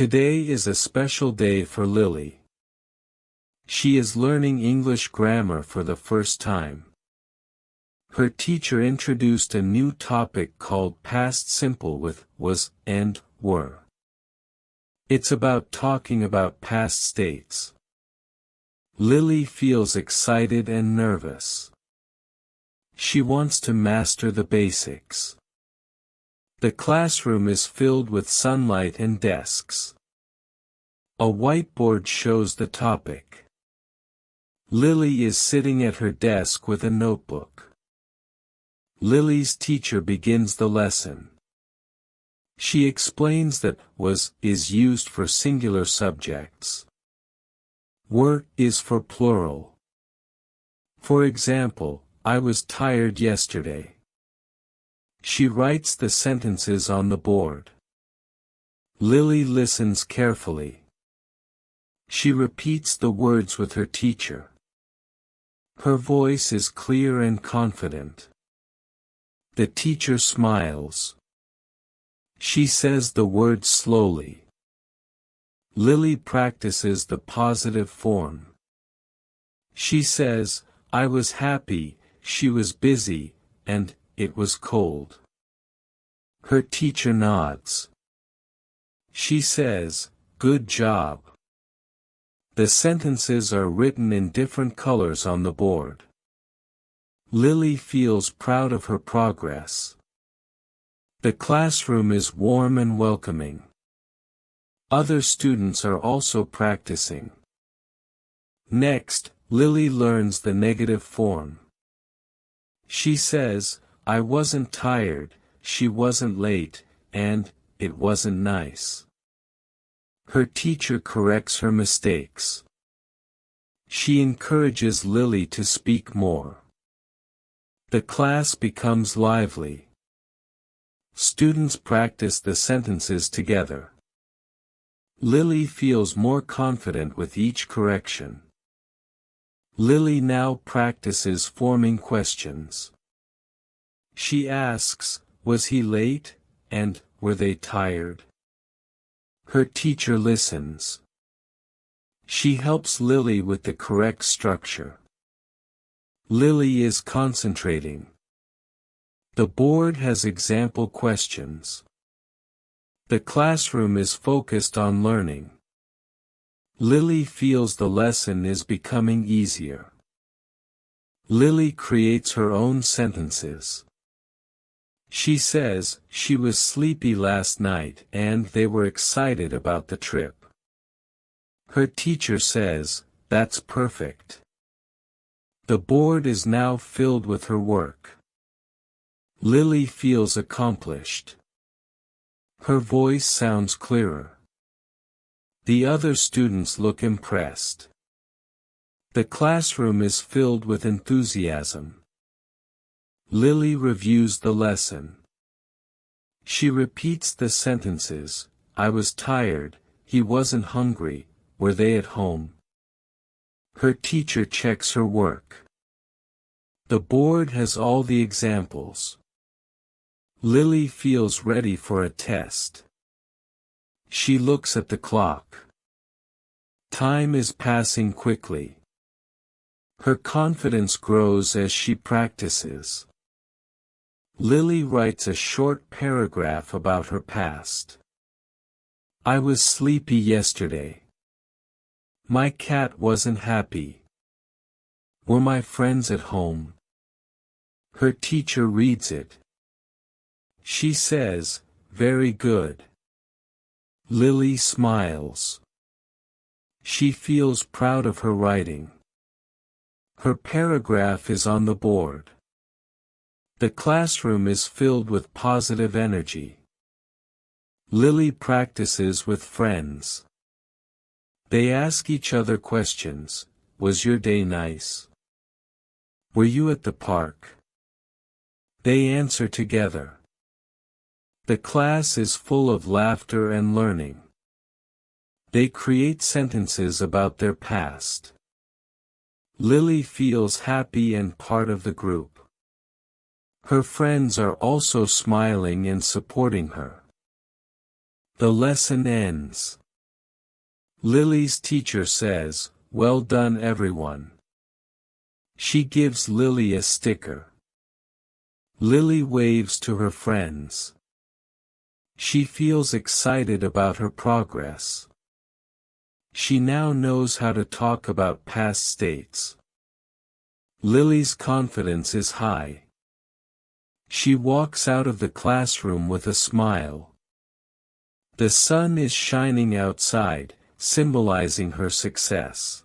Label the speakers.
Speaker 1: Today is a special day for Lily. She is learning English grammar for the first time. Her teacher introduced a new topic called past simple with was and were. It's about talking about past states. Lily feels excited and nervous. She wants to master the basics. The classroom is filled with sunlight and desks. A whiteboard shows the topic. Lily is sitting at her desk with a notebook. Lily's teacher begins the lesson. She explains that was is used for singular subjects. Were is for plural. For example, I was tired yesterday. She writes the sentences on the board. Lily listens carefully. She repeats the words with her teacher. Her voice is clear and confident. The teacher smiles. She says the words slowly. Lily practices the positive form. She says, I was happy, she was busy, and it was cold. Her teacher nods. She says, good job. The sentences are written in different colors on the board. Lily feels proud of her progress. The classroom is warm and welcoming. Other students are also practicing. Next, Lily learns the negative form. She says, I wasn't tired, she wasn't late, and it wasn't nice. Her teacher corrects her mistakes. She encourages Lily to speak more. The class becomes lively. Students practice the sentences together. Lily feels more confident with each correction. Lily now practices forming questions. She asks, was he late, and were they tired? Her teacher listens. She helps Lily with the correct structure. Lily is concentrating. The board has example questions. The classroom is focused on learning. Lily feels the lesson is becoming easier. Lily creates her own sentences. She says, she was sleepy last night and they were excited about the trip. Her teacher says, that's perfect. The board is now filled with her work. Lily feels accomplished. Her voice sounds clearer. The other students look impressed. The classroom is filled with enthusiasm. Lily reviews the lesson. She repeats the sentences, I was tired, he wasn't hungry, were they at home? Her teacher checks her work. The board has all the examples. Lily feels ready for a test. She looks at the clock. Time is passing quickly. Her confidence grows as she practices. Lily writes a short paragraph about her past. I was sleepy yesterday. My cat wasn't happy. Were my friends at home? Her teacher reads it. She says, very good. Lily smiles. She feels proud of her writing. Her paragraph is on the board. The classroom is filled with positive energy. Lily practices with friends. They ask each other questions. Was your day nice? Were you at the park? They answer together. The class is full of laughter and learning. They create sentences about their past. Lily feels happy and part of the group. Her friends are also smiling and supporting her. The lesson ends. Lily's teacher says, "Well done everyone." She gives Lily a sticker. Lily waves to her friends. She feels excited about her progress. She now knows how to talk about past states. Lily's confidence is high. She walks out of the classroom with a smile. The sun is shining outside, symbolizing her success.